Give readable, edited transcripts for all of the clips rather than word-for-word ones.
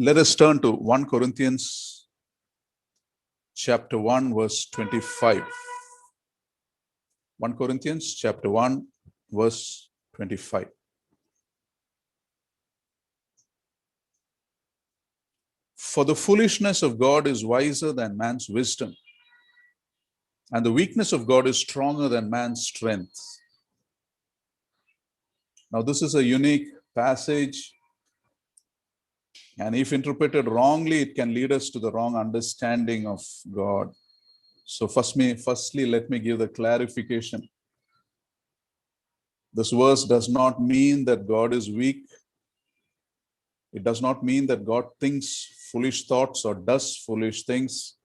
Let us turn to 1 Corinthians chapter 1, verse 25. 1 Corinthians chapter 1, verse 25. For the foolishness of God is wiser than man's wisdom, and the weakness of God is stronger than man's strength. Now, this is a unique passage, and if interpreted wrongly, it can lead us to the wrong understanding of God. So firstly, let me give the clarification. This verse does not mean that God is weak. It does not mean that God thinks foolish thoughts or does foolish things.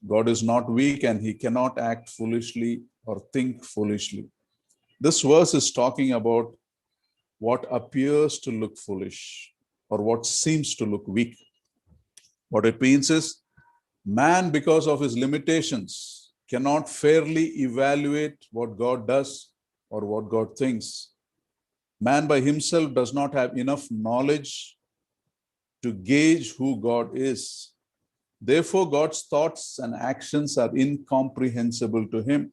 God is not weak and he cannot act foolishly or think foolishly. This verse is talking about what appears to look foolish or what seems to look weak. What it means is, man, because of his limitations, cannot fairly evaluate what God does or what God thinks. Man by himself does not have enough knowledge to gauge who God is. Therefore, God's thoughts and actions are incomprehensible to him.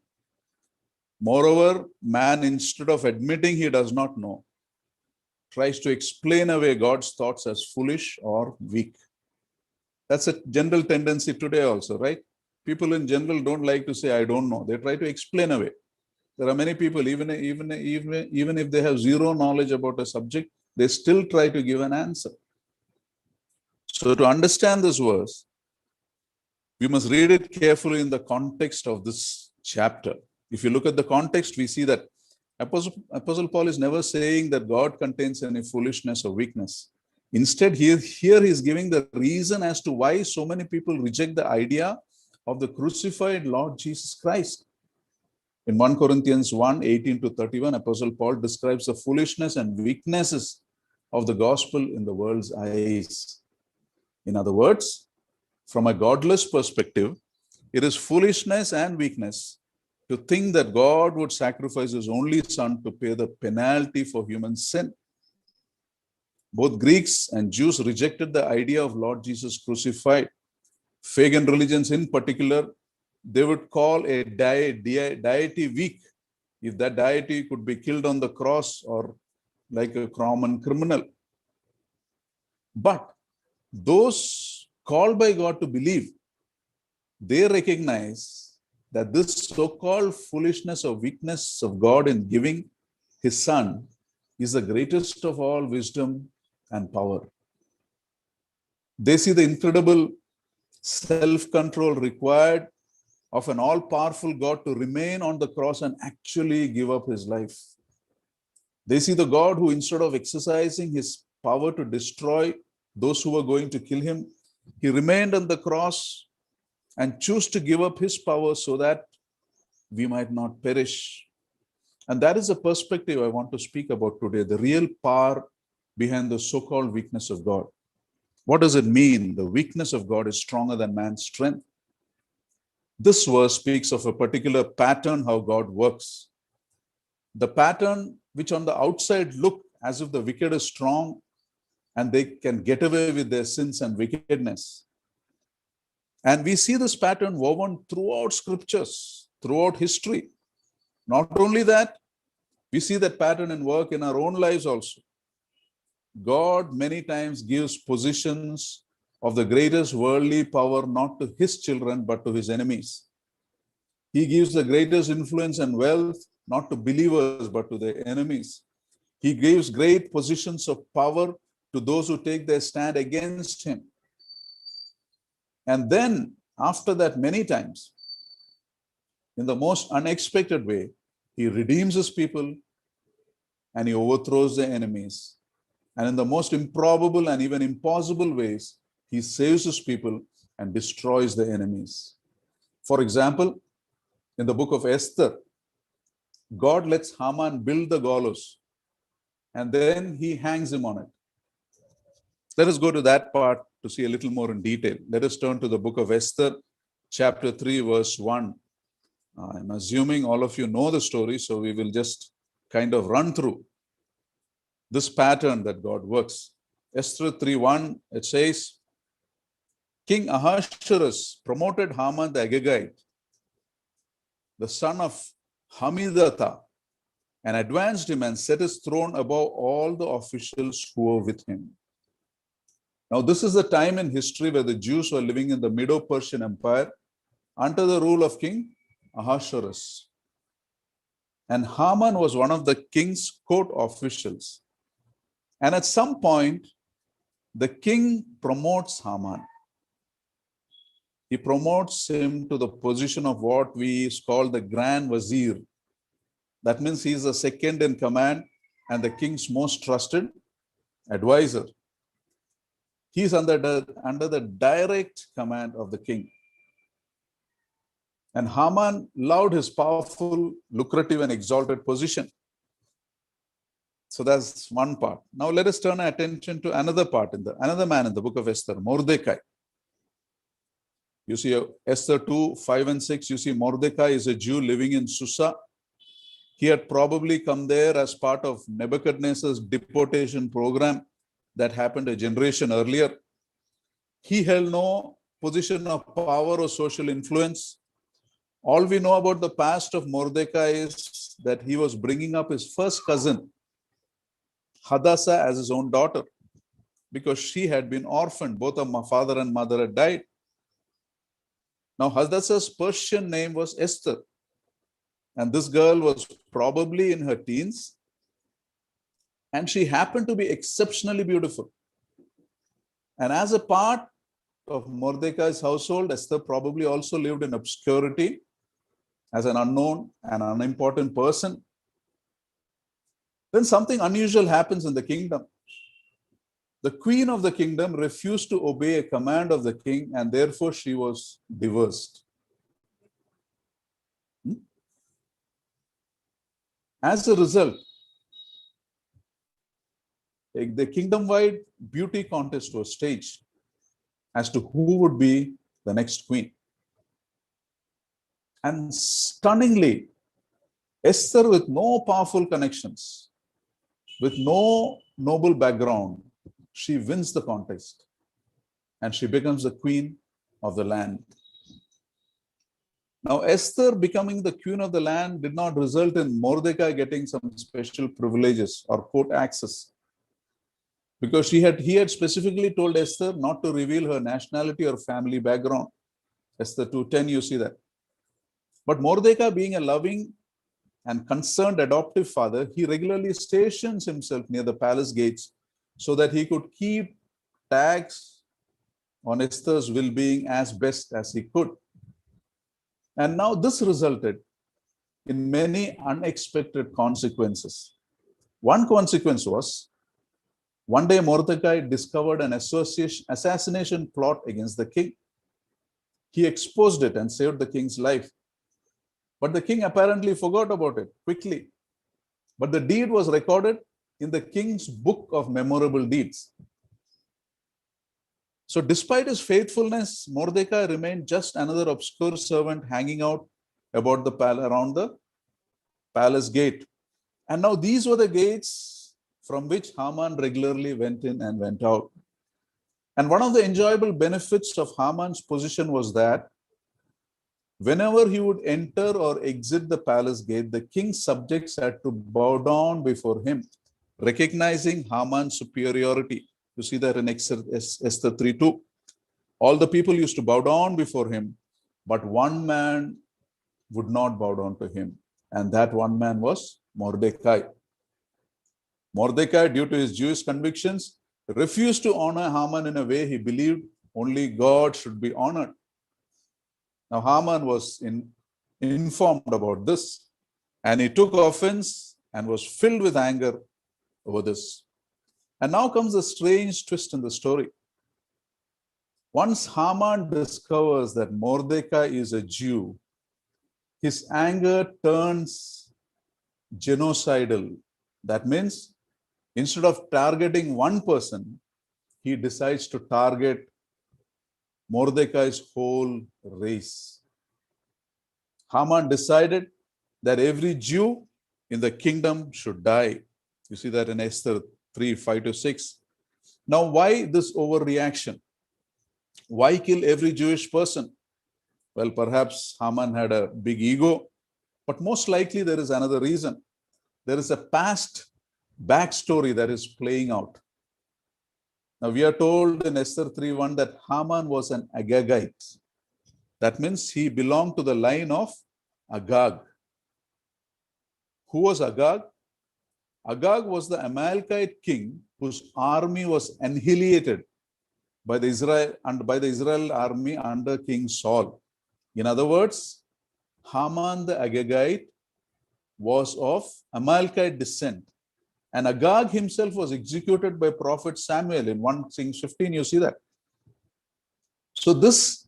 Moreover, man, instead of admitting he does not know, tries to explain away God's thoughts as foolish or weak. That's a general tendency today also, right? People in general don't like to say, I don't know. They try to explain away. There are many people, even if they have zero knowledge about a subject, they still try to give an answer. So to understand this verse, we must read it carefully in the context of this chapter. If you look at the context, we see that Apostle Paul is never saying that God contains any foolishness or weakness. Instead, here he is giving the reason as to why so many people reject the idea of the crucified Lord Jesus Christ. In 1 Corinthians 1, 18 to 31, Apostle Paul describes the foolishness and weaknesses of the gospel in the world's eyes. In other words, from a godless perspective, it is foolishness and weakness to think that God would sacrifice his only son to pay the penalty for human sin. Both Greeks and Jews rejected the idea of Lord Jesus crucified. Pagan religions in particular, they would call a deity weak if that deity could be killed on the cross or like a common criminal. But those called by God to believe, they recognize that this so-called foolishness or weakness of God in giving his son is the greatest of all wisdom and power. They see the incredible self-control required of an all-powerful God to remain on the cross and actually give up his life. They see the God who, instead of exercising his power to destroy those who were going to kill him, he remained on the cross and chose to give up his power so that we might not perish. And that is the perspective I want to speak about today, the real power behind the so-called weakness of God. What does it mean? The weakness of God is stronger than man's strength. This verse speaks of a particular pattern how God works. The pattern which on the outside look as if the wicked is strong and they can get away with their sins and wickedness. And we see this pattern woven throughout scriptures, throughout history. Not only that, we see that pattern in work in our own lives also. God many times gives positions of the greatest worldly power not to his children but to his enemies. He gives the greatest influence and wealth not to believers but to their enemies. He gives great positions of power to those who take their stand against him. And then, after that, many times, in the most unexpected way, he redeems his people and he overthrows their enemies. And in the most improbable and even impossible ways, he saves his people and destroys the enemies. For example, in the book of Esther, God lets Haman build the gallows and then he hangs him on it. Let us go to that part to see a little more in detail. Let us turn to the book of Esther, chapter 3, verse 1. I'm assuming all of you know the story, so we will just kind of run through this pattern that God works. Esther 3:1, it says, King Ahasuerus promoted Haman the Agagite, the son of Hammedatha, and advanced him and set his throne above all the officials who were with him. Now, this is the time in history where the Jews were living in the Medo-Persian Empire under the rule of King Ahasuerus. And Haman was one of the king's court officials. And at some point, the king promotes Haman. He promotes him to the position of what we call the Grand Vizier. That means he is the second in command and the king's most trusted advisor. He is under the direct command of the king. And Haman loved his powerful, lucrative, and exalted position. So that's one part. Now let us turn our attention to another part, another man in the book of Esther, Mordecai. You see Esther 2:5 and 6, you see Mordecai is a Jew living in Susa. He had probably come there as part of Nebuchadnezzar's deportation program that happened a generation earlier. He held no position of power or social influence. All we know about the past of Mordecai is that he was bringing up his first cousin, Hadassah, as his own daughter, because she had been orphaned. Both of my father and mother had died. Now, Hadassah's Persian name was Esther. And this girl was probably in her teens. And she happened to be exceptionally beautiful. And as a part of Mordecai's household, Esther probably also lived in obscurity as an unknown and unimportant person. Then something unusual happens in the kingdom. The queen of the kingdom refused to obey a command of the king, and therefore she was divorced. As a result, the kingdom-wide beauty contest was staged as to who would be the next queen. And stunningly, Esther, with no powerful connections, with no noble background, she wins the contest and she becomes the queen of the land. Now, Esther becoming the queen of the land did not result in Mordecai getting some special privileges or court access, because he had specifically told Esther not to reveal her nationality or family background. Esther 2:10, you see that. But Mordecai, being a loving and concerned adoptive father, he regularly stations himself near the palace gates so that he could keep tabs on Esther's well-being as best as he could. And now this resulted in many unexpected consequences. One consequence was, one day Mordecai discovered an assassination plot against the king. He exposed it and saved the king's life. But the king apparently forgot about it quickly. But the deed was recorded in the king's book of memorable deeds. So despite his faithfulness, Mordecai remained just another obscure servant hanging out about around the palace gate. And now these were the gates from which Haman regularly went in and went out. And one of the enjoyable benefits of Haman's position was that whenever he would enter or exit the palace gate, the king's subjects had to bow down before him, recognizing Haman's superiority. You see that in Esther 3:2. All the people used to bow down before him, but one man would not bow down to him. And that one man was Mordecai. Mordecai, due to his Jewish convictions, refused to honor Haman in a way he believed only God should be honored. Now, Haman was informed about this, and he took offense and was filled with anger over this. And now comes a strange twist in the story. Once Haman discovers that Mordecai is a Jew, his anger turns genocidal. That means instead of targeting one person, he decides to target Mordecai's whole race. Haman decided that every Jew in the kingdom should die. You see that in Esther 3:5-6. Now, why this overreaction? Why kill every Jewish person? Well, perhaps Haman had a big ego, but most likely there is another reason. There is a past backstory that is playing out. Now, we are told in Esther 3:1 that Haman was an Agagite. That means he belonged to the line of Agag. Who was Agag? Agag was the Amalekite king whose army was annihilated by the Israel army under King Saul. In other words, Haman the Agagite was of Amalekite descent. And Agag himself was executed by Prophet Samuel in 1 Kings 15. You see that. So this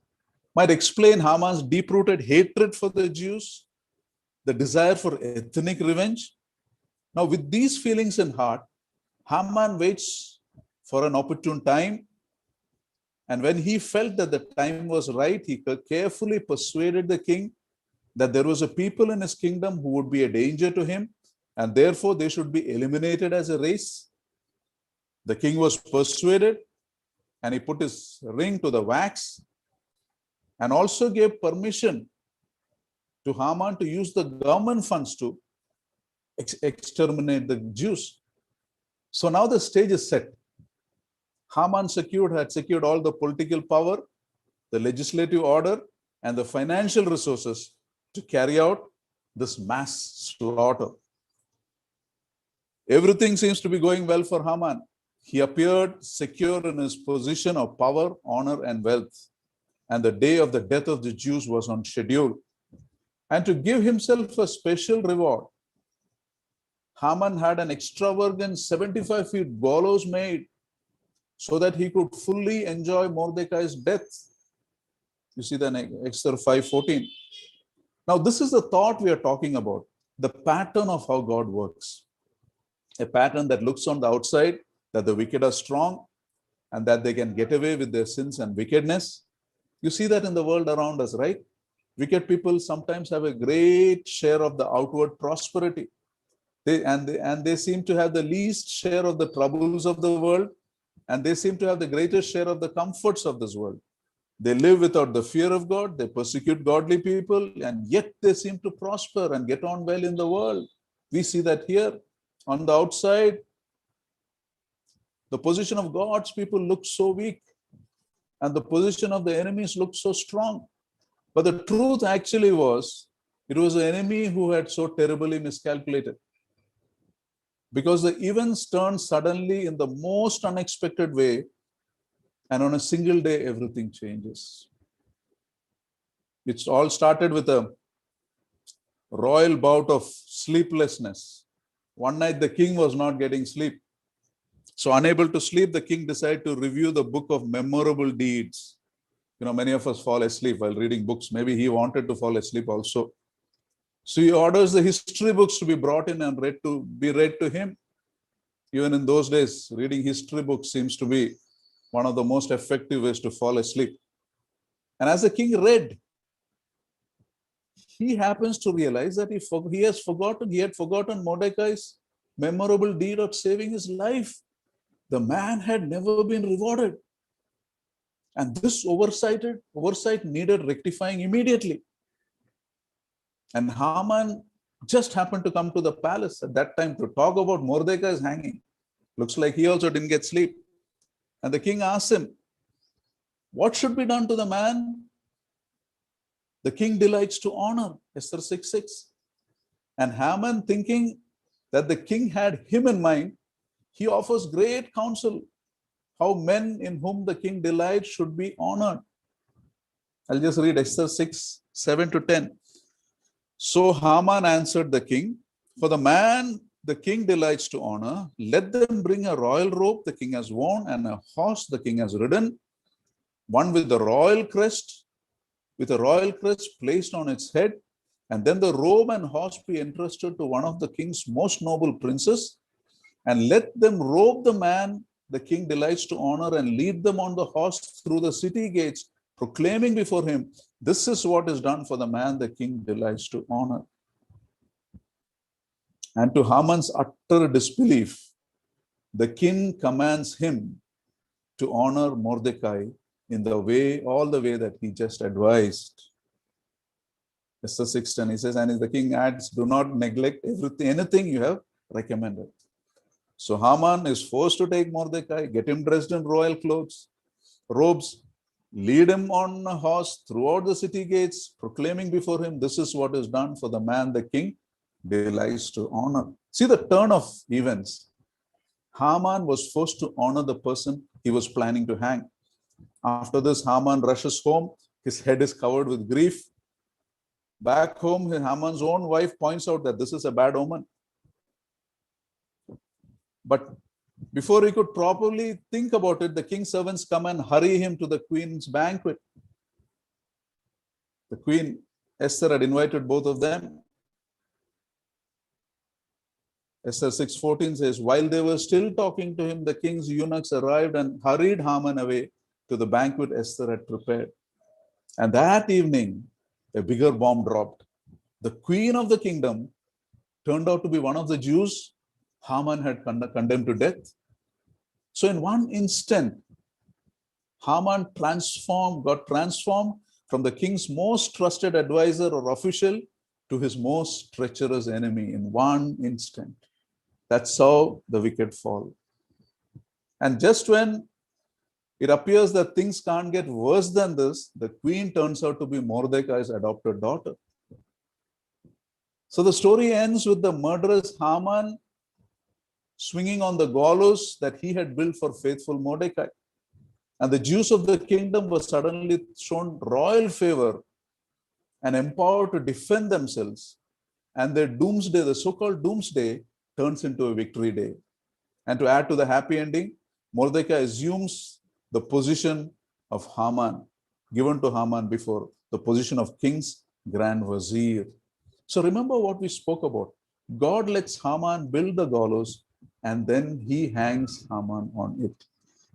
might explain Haman's deep-rooted hatred for the Jews, the desire for ethnic revenge. Now, with these feelings in heart, Haman waits for an opportune time. And when he felt that the time was right, he carefully persuaded the king that there was a people in his kingdom who would be a danger to him, and therefore they should be eliminated as a race. The king was persuaded, and he put his ring to the wax and also gave permission to Haman to use the government funds to exterminate the Jews. So now the stage is set. Haman had secured all the political power, the legislative order, and the financial resources to carry out this mass slaughter. Everything seems to be going well for Haman. He appeared secure in his position of power, honor, and wealth. And the day of the death of the Jews was on schedule. And to give himself a special reward, Haman had an extravagant 75 feet gallows made so that he could fully enjoy Mordecai's death. You see that in Esther 5:14. Now, this is the thought we are talking about, the pattern of how God works. A pattern that looks on the outside, that the wicked are strong and that they can get away with their sins and wickedness. You see that in the world around us, right? Wicked people sometimes have a great share of the outward prosperity. They seem to have the least share of the troubles of the world, and they seem to have the greatest share of the comforts of this world. They live without the fear of God, they persecute godly people, and yet they seem to prosper and get on well in the world. We see that here. On the outside, the position of God's people looks so weak, and the position of the enemies looks so strong. But the truth actually was, it was the enemy who had so terribly miscalculated. Because the events turned suddenly in the most unexpected way, and on a single day, everything changes. It all started with a royal bout of sleeplessness. One night, the king was not getting sleep. So, unable to sleep, the king decided to review the book of memorable deeds. You know, many of us fall asleep while reading books. Maybe he wanted to fall asleep also. So he orders the history books to be brought in and be read to him. Even in those days, reading history books seems to be one of the most effective ways to fall asleep. And as the king read, he happens to realize that he had forgotten Mordecai's memorable deed of saving his life. The man had never been rewarded. And this oversight needed rectifying immediately. And Haman just happened to come to the palace at that time to talk about Mordecai's hanging. Looks like he also didn't get sleep. And the king asked him, what should be done to the man the king delights to honor? Esther 6:6. And Haman, thinking that the king had him in mind, he offers great counsel how men in whom the king delights should be honored. I'll just read Esther 6:7-10. So Haman answered the king, for the man the king delights to honor, let them bring a royal robe the king has worn and a horse the king has ridden, one with a royal crest placed on its head, and then the robe and horse be entrusted to one of the king's most noble princes, and let them robe the man the king delights to honor and lead them on the horse through the city gates, proclaiming before him, this is what is done for the man the king delights to honor. And to Haman's utter disbelief, the king commands him to honor Mordecai in the way, all the way that he just advised. Esther 6:10, he says, and the king adds, do not neglect anything you have recommended. So Haman is forced to take Mordecai, get him dressed in royal clothes, robes, lead him on a horse throughout the city gates, proclaiming before him, this is what is done for the man the king delights to honor. See the turn of events. Haman was forced to honor the person he was planning to hang. After this, Haman rushes home. His head is covered with grief. Back home, Haman's own wife points out that this is a bad omen. But before he could properly think about it, the king's servants come and hurry him to the queen's banquet. The queen, Esther, had invited both of them. Esther 6:14 says, while they were still talking to him, the king's eunuchs arrived and hurried Haman away to the banquet Esther had prepared. And that evening, a bigger bomb dropped. The queen of the kingdom turned out to be one of the Jews Haman had condemned to death. So in one instant, Haman got transformed from the king's most trusted advisor or official to his most treacherous enemy in one instant. That's how the wicked fall. And just when it appears that things can't get worse than this, the queen turns out to be Mordecai's adopted daughter. So the story ends with the murderous Haman swinging on the gallows that he had built for faithful Mordecai. And the Jews of the kingdom were suddenly shown royal favor and empowered to defend themselves. And their doomsday, the so-called doomsday, turns into a victory day. And to add to the happy ending, Mordecai assumes the position of Haman, given to Haman before, the position of king's grand vizier. So remember what we spoke about. God lets Haman build the gallows and then he hangs Haman on it.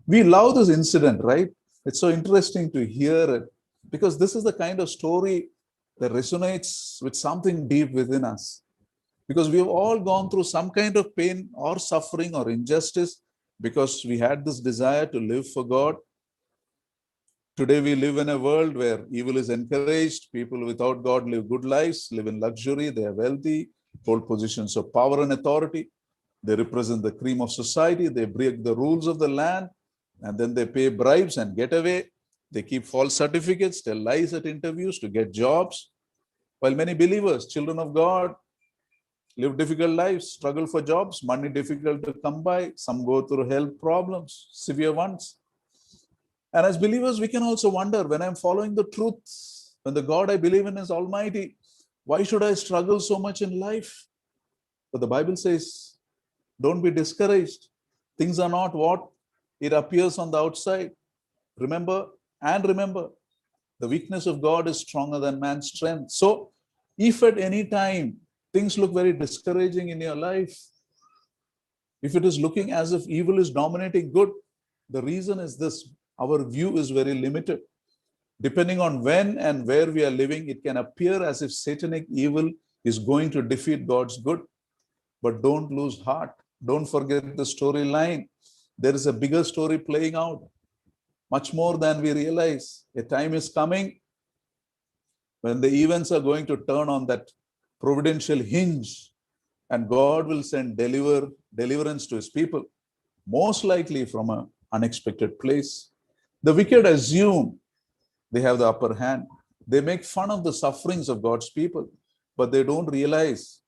We love this incident, right? It's so interesting to hear it because this is the kind of story that resonates with something deep within us. Because we have all gone through some kind of pain or suffering or injustice because we had this desire to live for God. Today we live in a world where evil is encouraged. People without God live good lives, live in luxury, they are wealthy, hold positions of power and authority. They represent the cream of society. They break the rules of the land and then they pay bribes and get away. They keep false certificates, tell lies at interviews to get jobs. While many believers, children of God, live difficult lives, struggle for jobs, money difficult to come by. Some go through health problems, severe ones. And as believers, we can also wonder, when I'm following the truth, when the God I believe in is almighty, why should I struggle so much in life? But the Bible says, don't be discouraged. Things are not what it appears on the outside. Remember, the weakness of God is stronger than man's strength. So if at any time things look very discouraging in your life, if it is looking as if evil is dominating good, the reason is this: our view is very limited. Depending on when and where we are living, it can appear as if satanic evil is going to defeat God's good. But don't lose heart. Don't forget the storyline. There is a bigger story playing out, much more than we realize. A time is coming when the events are going to turn on that providential hinge and God will send deliverance to his people, most likely from an unexpected place. The wicked assume they have the upper hand. They make fun of the sufferings of God's people, but they don't realize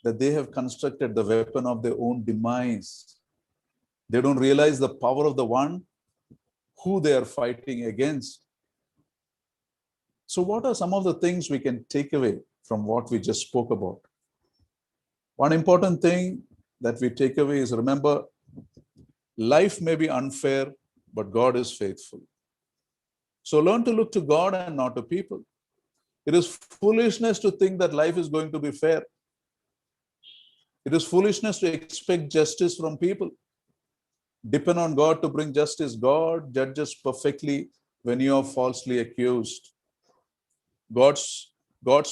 that they have constructed the weapon of their own demise. They don't realize the power of the one who they are fighting against. So what are some of the things we can take away from what we just spoke about? One important thing that we take away is, remember, life may be unfair, but God is faithful. So learn to look to God and not to people. It is foolishness to think that life is going to be fair. It is foolishness to expect justice from people. Depend on God to bring justice. God judges perfectly when you are falsely accused. God's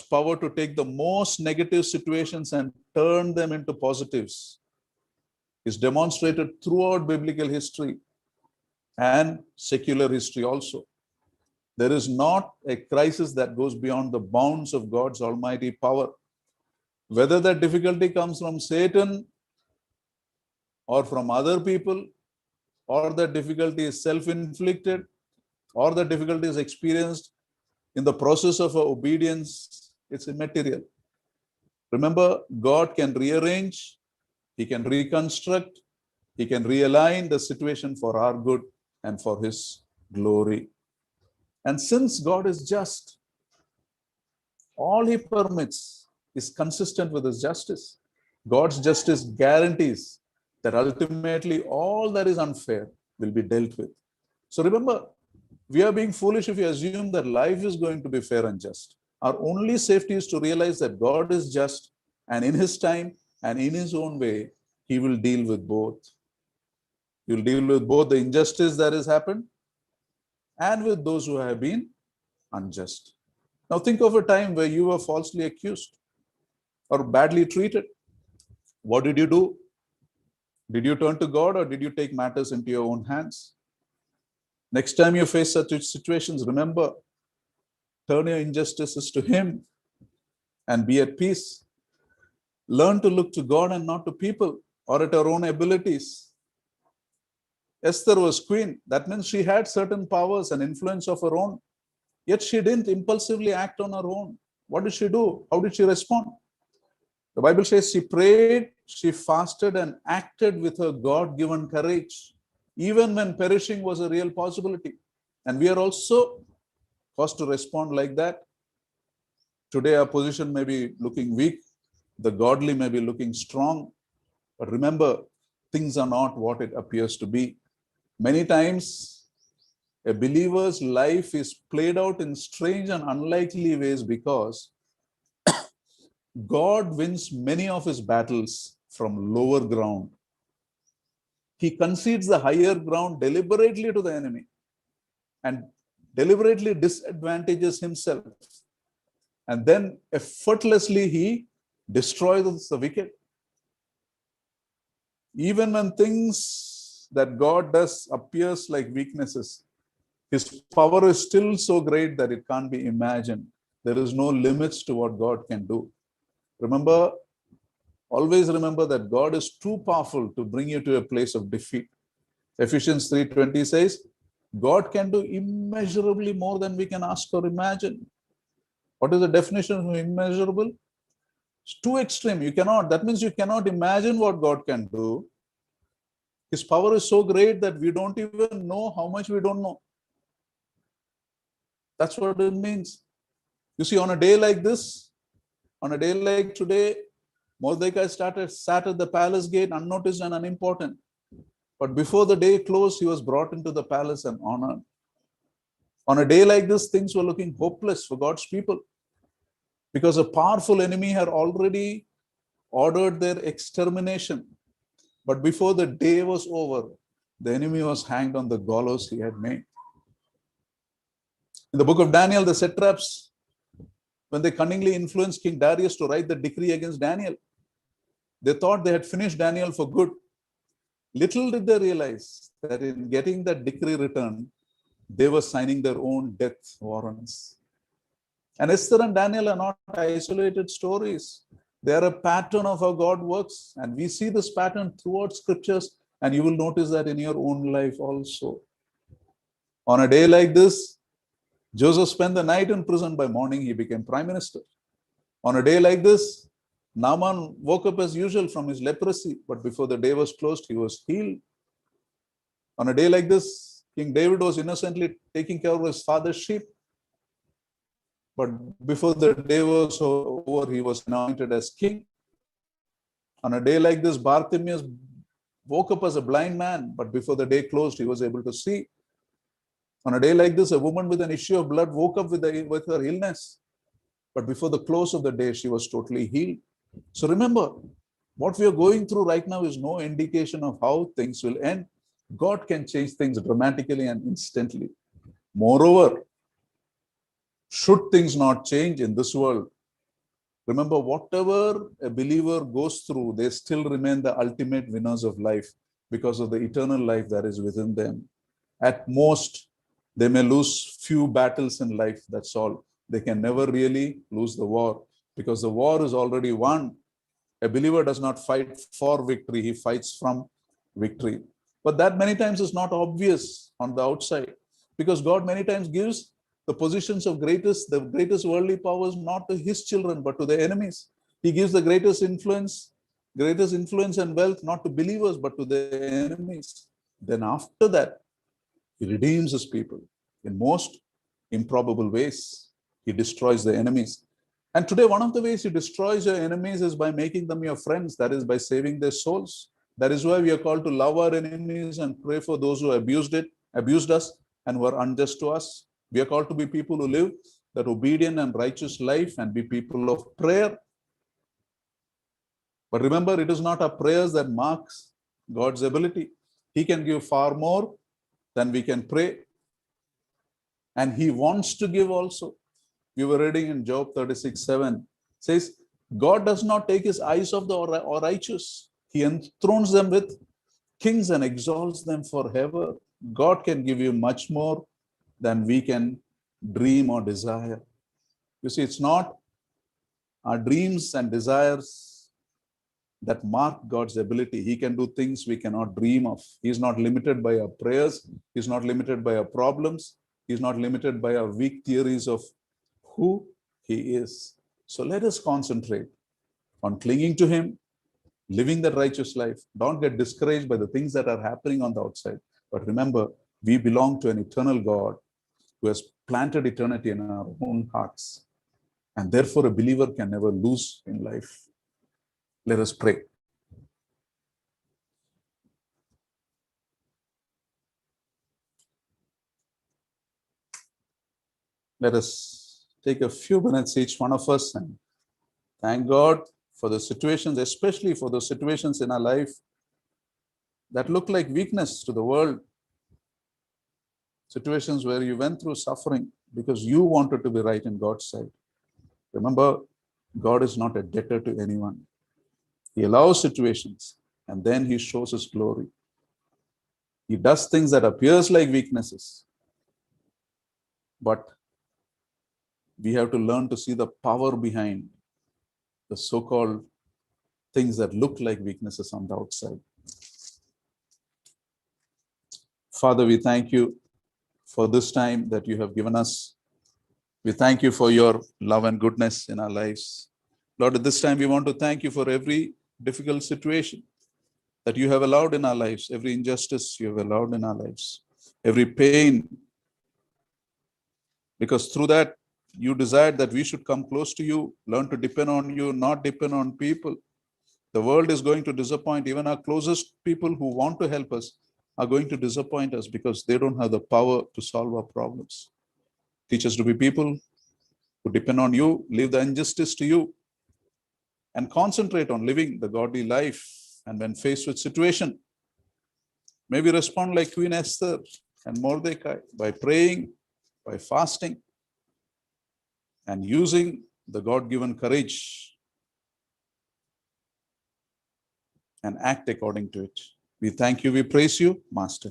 power to take the most negative situations and turn them into positives is demonstrated throughout biblical history. and secular history also. There is not a crisis that goes beyond the bounds of God's almighty power. Whether that difficulty comes from Satan or from other people, or that difficulty is self-inflicted, or the difficulty is experienced in the process of obedience, it's immaterial. Remember, God can rearrange, He can reconstruct, He can realign the situation for our good and for His glory. And since God is just, all He permits is consistent with His justice. God's justice guarantees that ultimately all that is unfair will be dealt with. So remember, we are being foolish if we assume that life is going to be fair and just. Our only safety is to realize that God is just, and in His time and in His own way, He will deal with both. He will deal with both the injustice that has happened and with those who have been unjust. Now think of a time where you were falsely accused or badly treated. What did you do? Did you turn to God, or did you take matters into your own hands? Next time you face such situations, remember, turn your injustices to Him and be at peace. Learn to look to God and not to people or at our own abilities. Esther was queen. That means she had certain powers and influence of her own. Yet she didn't impulsively act on her own. What did she do? How did she respond? The Bible says she prayed, she fasted, and acted with her God-given courage, even when perishing was a real possibility. And we are also caused to respond like that. Today our position may be looking weak, the godly may be looking strong, but remember, things are not what it appears to be. Many times, a believer's life is played out in strange and unlikely ways because God wins many of His battles from lower ground. He concedes the higher ground deliberately to the enemy and deliberately disadvantages Himself. And then effortlessly He destroys the wicked. Even when things that God does appears like weaknesses, His power is still so great that it can't be imagined. There is no limits to what God can do. Remember, always remember that God is too powerful to bring you to a place of defeat. Ephesians 3:20 says, God can do immeasurably more than we can ask or imagine. What is the definition of immeasurable? It's too extreme. You cannot. That means you cannot imagine what God can do. His power is so great that we don't even know how much we don't know. That's what it means. You see, on a day like this, on a day like today, Mordecai sat at the palace gate unnoticed and unimportant. But before the day closed, he was brought into the palace and honored. On a day like this, things were looking hopeless for God's people because a powerful enemy had already ordered their extermination. But before the day was over, the enemy was hanged on the gallows he had made. In the book of Daniel, the satraps, when they cunningly influenced King Darius to write the decree against Daniel, they thought they had finished Daniel for good. Little did they realize that in getting that decree written, they were signing their own death warrants. And Esther and Daniel are not isolated stories. They are a pattern of how God works. And we see this pattern throughout scriptures, and you will notice that in your own life also. On a day like this, Joseph spent the night in prison. By morning, he became prime minister. On a day like this, Naaman woke up as usual from his leprosy, but before the day was closed, he was healed. On a day like this, King David was innocently taking care of his father's sheep, but before the day was over, he was anointed as king. On a day like this, Bartimaeus woke up as a blind man, but before the day closed, he was able to see. On a day like this, a woman with an issue of blood woke up with her illness, but before the close of the day, she was totally healed. So remember, what we are going through right now is no indication of how things will end. God can change things dramatically and instantly. Moreover, should things not change in this world, remember, whatever a believer goes through, they still remain the ultimate winners of life because of the eternal life that is within them. At most, they may lose few battles in life, that's all. They can never really lose the war, because the war is already won. A believer does not fight for victory, he fights from victory. But that many times is not obvious on the outside, because God many times gives the positions of the greatest worldly powers not to his children, but to the enemies. He gives the greatest influence and wealth not to believers, but to the enemies. Then after that, he redeems his people in most improbable ways. He destroys the enemies. And today, one of the ways he destroys your enemies is by making them your friends. That is by saving their souls. That is why we are called to love our enemies and pray for those who abused us, and who are unjust to us. We are called to be people who live that obedient and righteous life and be people of prayer. But remember, it is not our prayers that marks God's ability. He can give far more than we can pray. And he wants to give also. We were reading in Job 36:7, says, God does not take his eyes off the righteous. He enthrones them with kings and exalts them forever. God can give you much more than we can dream or desire. You see, it's not our dreams and desires that mark God's ability. He can do things we cannot dream of. He's not limited by our prayers. He's not limited by our problems. He's not limited by our weak theories of who he is. So let us concentrate on clinging to him, living that righteous life. Don't get discouraged by the things that are happening on the outside. But remember, we belong to an eternal God who has planted eternity in our own hearts. And therefore, a believer can never lose in life. Let us pray. Let us take a few minutes, each one of us, and thank God for the situations, especially for those situations in our life that look like weakness to the world. Situations where you went through suffering because you wanted to be right in God's sight. Remember, God is not a debtor to anyone. He allows situations and then he shows his glory. He does things that appears like weaknesses, but we have to learn to see the power behind the so-called things that look like weaknesses on the outside. Father, we thank you for this time that you have given us. We thank you for your love and goodness in our lives. Lord, at this time, we want to thank you for every difficult situation that you have allowed in our lives, every injustice you have allowed in our lives, every pain, because through that, you desired that we should come close to you, learn to depend on you, not depend on people. The world is going to disappoint. Even our closest people who want to help us are going to disappoint us because they don't have the power to solve our problems. Teach us to be people who depend on you, leave the injustice to you, and concentrate on living the godly life. And when faced with situation, may we respond like Queen Esther and Mordecai by praying, by fasting, and using the God-given courage and act according to it. We thank you, we praise you, Master.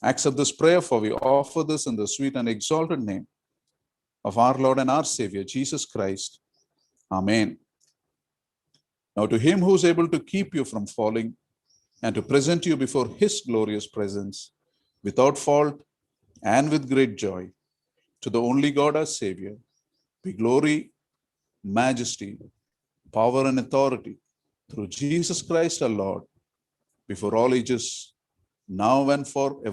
Accept this prayer, for we offer this in the sweet and exalted name of our Lord and our Savior, Jesus Christ. Amen. Now to him who is able to keep you from falling and to present you before his glorious presence without fault and with great joy, to the only God our Savior, be glory, majesty, power and authority through Jesus Christ our Lord, before all ages, now and forever.